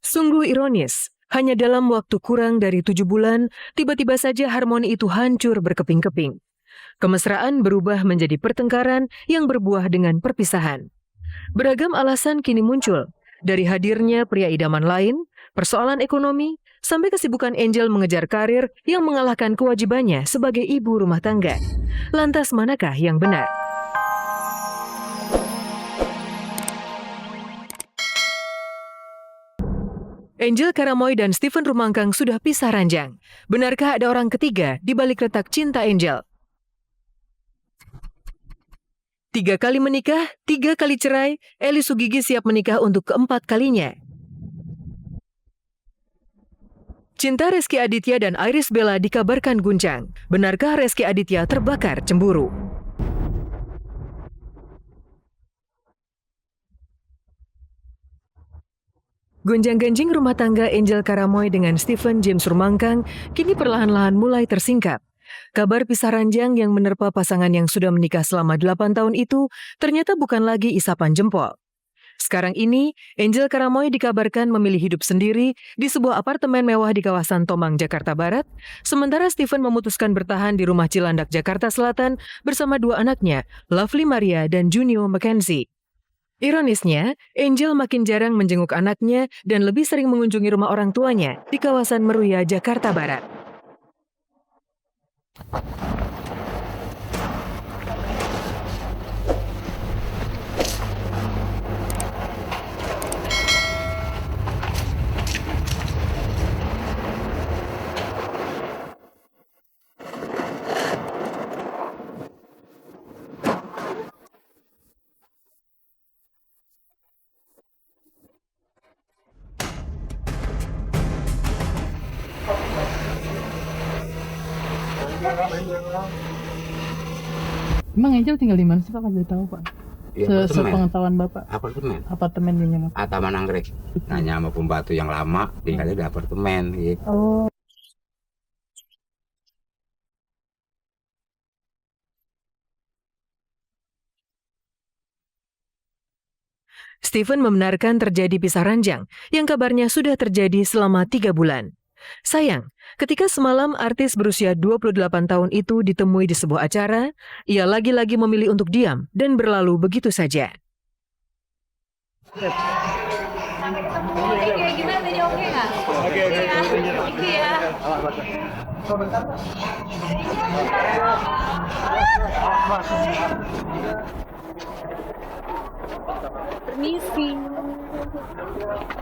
Sungguh ironis, hanya dalam waktu kurang dari 7 bulan, tiba-tiba saja harmoni itu hancur berkeping-keping. Kemesraan berubah menjadi pertengkaran yang berbuah dengan perpisahan. Beragam alasan kini muncul, dari hadirnya pria idaman lain, persoalan ekonomi, sampai kesibukan Angel mengejar karir yang mengalahkan kewajibannya sebagai ibu rumah tangga. Lantas manakah yang benar? Angel Karamoy dan Stephen Rumangkang sudah pisah ranjang. Benarkah ada orang ketiga di balik retak cinta Angel? 3 kali menikah, 3 kali cerai, Eli Sugigi siap menikah untuk keempat kalinya. Cinta Rezky Aditya dan Iris Bella dikabarkan guncang. Benarkah Rezky Aditya terbakar cemburu? Gonjang-ganjing rumah tangga Angel Karamoy dengan Stephen James Rumangkang kini perlahan-lahan mulai tersingkap. Kabar pisah ranjang yang menerpa pasangan yang sudah menikah selama 8 tahun itu ternyata bukan lagi isapan jempol. Sekarang ini, Angel Karamoy dikabarkan memilih hidup sendiri di sebuah apartemen mewah di kawasan Tomang, Jakarta Barat, sementara Stephen memutuskan bertahan di rumah Cilandak, Jakarta Selatan bersama 2 anaknya, Lovely Maria dan Junio Mackenzie. Ironisnya, Angel makin jarang menjenguk anaknya dan lebih sering mengunjungi rumah orang tuanya di kawasan Meruya, Jakarta Barat. Emang Angel tinggal di mana sih Pak? Kalau tahu Pak? Ya, Sepengetahuan Bapak. Apartemen. Apartemen di mana? Taman Anggrek. Nanya sama pembantu yang lama, tinggalnya di apartemen gitu. Oh. Stephen membenarkan terjadi pisah ranjang yang kabarnya sudah terjadi selama 3 bulan. Sayang, ketika semalam artis berusia 28 tahun itu ditemui di sebuah acara, ia lagi-lagi memilih untuk diam dan berlalu begitu saja. Kayak gimana tadi, oke nggak? Oke ya. Permisi.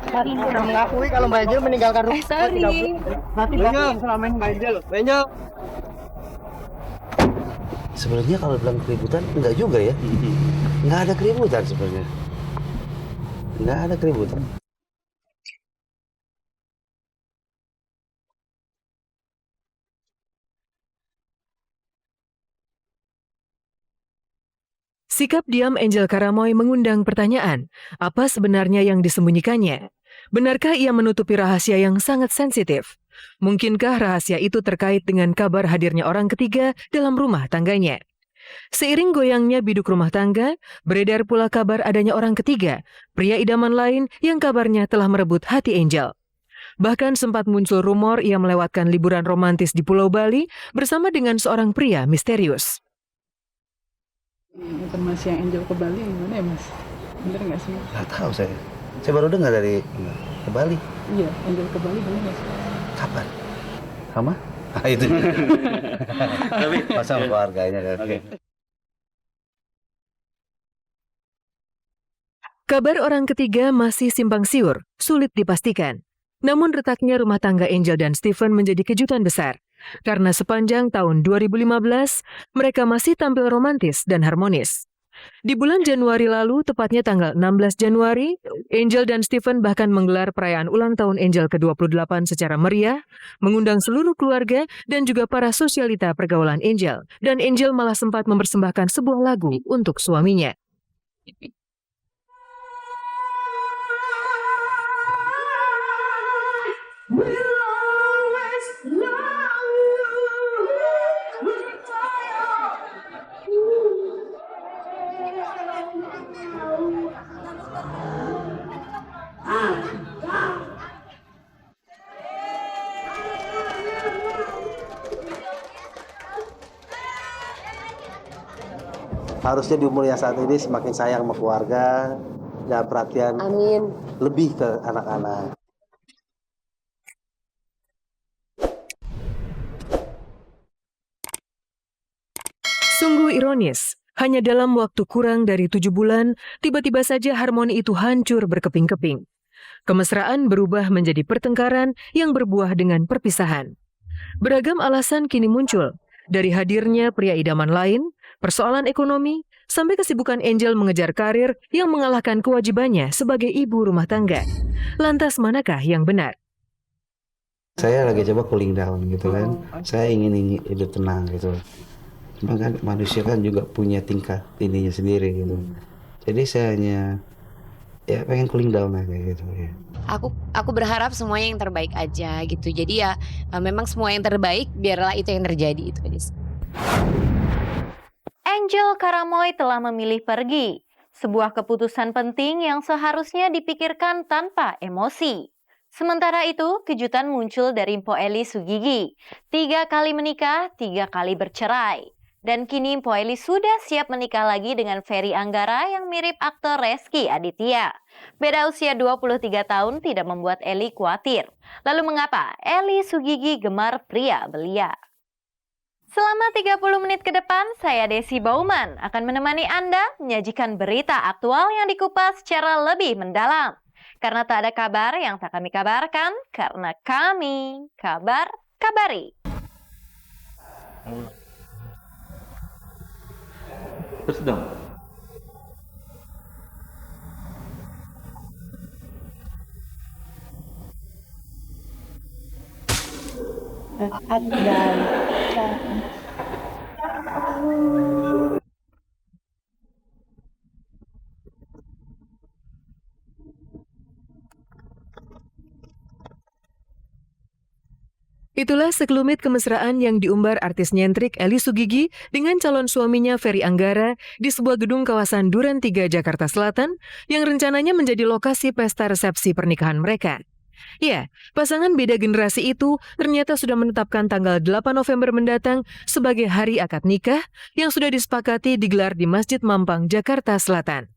Sudah mengakui kalau Mbak Angel meninggalkan rumah. Sorry. Nanti selama ini Mbak Angel. Mbak Angel. Sebenarnya kalau bilang keributan, enggak juga ya. Enggak ada keributan sebenarnya. Enggak ada keributan. Sikap diam Angel Karamoy mengundang pertanyaan, apa sebenarnya yang disembunyikannya? Benarkah ia menutupi rahasia yang sangat sensitif? Mungkinkah rahasia itu terkait dengan kabar hadirnya orang ketiga dalam rumah tangganya? Seiring goyangnya biduk rumah tangga, beredar pula kabar adanya orang ketiga, pria idaman lain yang kabarnya telah merebut hati Angel. Bahkan sempat muncul rumor ia melewatkan liburan romantis di Pulau Bali bersama dengan seorang pria misterius. Informasi yang Angel ke Bali gimana ya Mas? Bener nggak sih? Nggak tahu saya. Saya baru dengar dari ke Bali. Iya, Angel ke Bali bener nggak sih? Kapan? Sama? Itu. Tapi masa keluarganya kan. Okay. Kabar orang ketiga masih simpang siur, sulit dipastikan. Namun retaknya rumah tangga Angel dan Stephen menjadi kejutan besar. Karena sepanjang tahun 2015, mereka masih tampil romantis dan harmonis. Di bulan Januari lalu, tepatnya tanggal 16 Januari, Angel dan Stephen bahkan menggelar perayaan ulang tahun Angel ke-28 secara meriah, mengundang seluruh keluarga dan juga para sosialita pergaulan Angel. Dan Angel malah sempat mempersembahkan sebuah lagu untuk suaminya. harusnya di umur yang saat ini semakin sayang sama keluarga dan perhatian Amin. lebih ke anak-anak. Sungguh ironis, hanya dalam waktu kurang dari 7 bulan, tiba-tiba saja harmoni itu hancur berkeping-keping. Kemesraan berubah menjadi pertengkaran yang berbuah dengan perpisahan. Beragam alasan kini muncul, dari hadirnya pria idaman lain, persoalan ekonomi, sampai kesibukan Angel mengejar karir yang mengalahkan kewajibannya sebagai ibu rumah tangga. Lantas manakah yang benar? Saya lagi coba cooling down gitu kan. Saya ingin hidup tenang gitu. Cuma kan manusia kan juga punya tingkat ininya sendiri gitu. Jadi saya hanya ya pengen cooling down aja gitu ya. Aku berharap semuanya yang terbaik aja gitu. Jadi ya memang semua yang terbaik biarlah itu yang terjadi itu aja. Angel Karamoy telah memilih pergi. Sebuah keputusan penting yang seharusnya dipikirkan tanpa emosi. Sementara itu, kejutan muncul dari Mpo Eli Sugigi. 3 kali menikah, 3 kali bercerai. Dan kini Mpo Eli sudah siap menikah lagi dengan Ferry Anggara yang mirip aktor Rezky Aditya. Beda usia 23 tahun tidak membuat Eli khawatir. Lalu mengapa Eli Sugigi gemar pria belia? Selama 30 menit ke depan, saya Desi Bauman akan menemani Anda menyajikan berita aktual yang dikupas secara lebih mendalam. Karena tak ada kabar yang tak kami kabarkan, karena kami kabar-kabari. Terus dong. Itulah sekelumit kemesraan yang diumbar artis nyentrik Eli Sugigi dengan calon suaminya Ferry Anggara di sebuah gedung kawasan Duren 3, Jakarta Selatan yang rencananya menjadi lokasi pesta resepsi pernikahan mereka. Ya, pasangan beda generasi itu ternyata sudah menetapkan tanggal 8 November mendatang sebagai hari akad nikah yang sudah disepakati digelar di Masjid Mampang, Jakarta Selatan.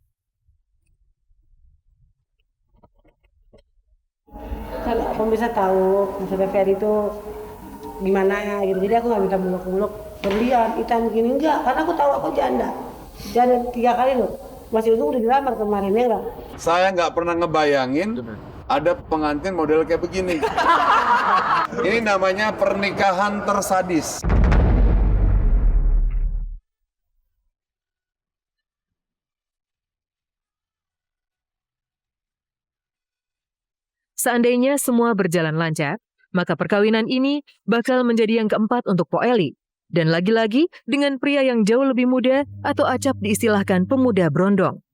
Kalau aku bisa tahu misalnya Ferry itu gimana gitu, jadi aku nggak bisa muluk-muluk berlian hitam gini, enggak, karena aku tahu aku janda 3 kali loh, masih untung udah dilamar kemarin ya enggak. Saya nggak pernah ngebayangin ada pengantin model kayak begini. Ini namanya pernikahan tersadis. Seandainya semua berjalan lancar, maka perkawinan ini bakal menjadi yang keempat untuk Po Eli. Dan lagi-lagi dengan pria yang jauh lebih muda atau acap diistilahkan pemuda berondong.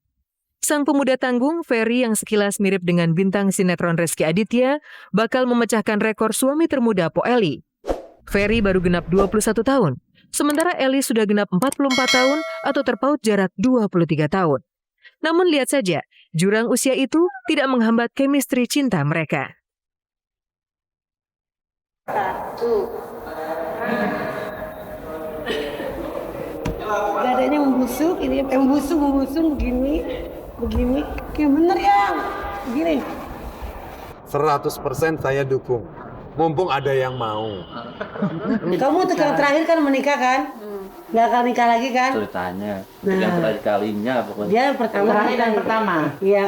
Sang pemuda tanggung, Ferry yang sekilas mirip dengan bintang sinetron Rezky Aditya, bakal memecahkan rekor suami termuda Po Eli. Ferry baru genap 21 tahun, sementara Eli sudah genap 44 tahun atau terpaut jarak 23 tahun. Namun lihat saja, jurang usia itu tidak menghambat chemistry cinta mereka. Dadanya membusuk, ini membusuk begini, kayak bener ya, begini. 100% saya dukung. Mumpung ada yang mau. Kamu tuh terakhir kan menikah kan? Nggak akan nikah lagi kan? Ceritanya, yang terakhir kalinya pokoknya. Dia pertama. Iya,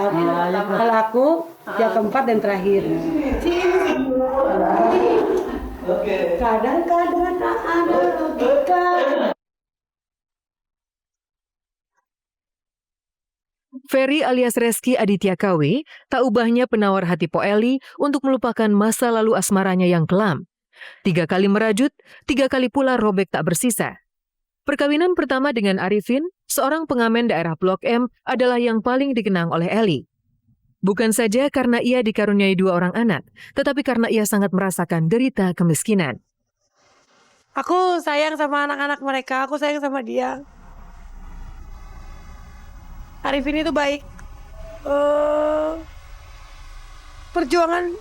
kalau aku dia keempat dan terakhir. Kadang-kadang ada logika. Ferry alias Rezky Aditya KW tak ubahnya penawar hati Po Eli untuk melupakan masa lalu asmaranya yang kelam. 3 kali merajut, 3 kali pula robek tak bersisa. Perkawinan pertama dengan Arifin, seorang pengamen daerah Blok M, adalah yang paling dikenang oleh Eli. Bukan saja karena ia dikaruniai 2 orang anak, tetapi karena ia sangat merasakan derita kemiskinan. Aku sayang sama anak-anak mereka, aku sayang sama dia. Arifin itu baik. Perjuangan.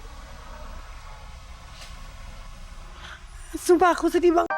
Sumpah aku sedih banget.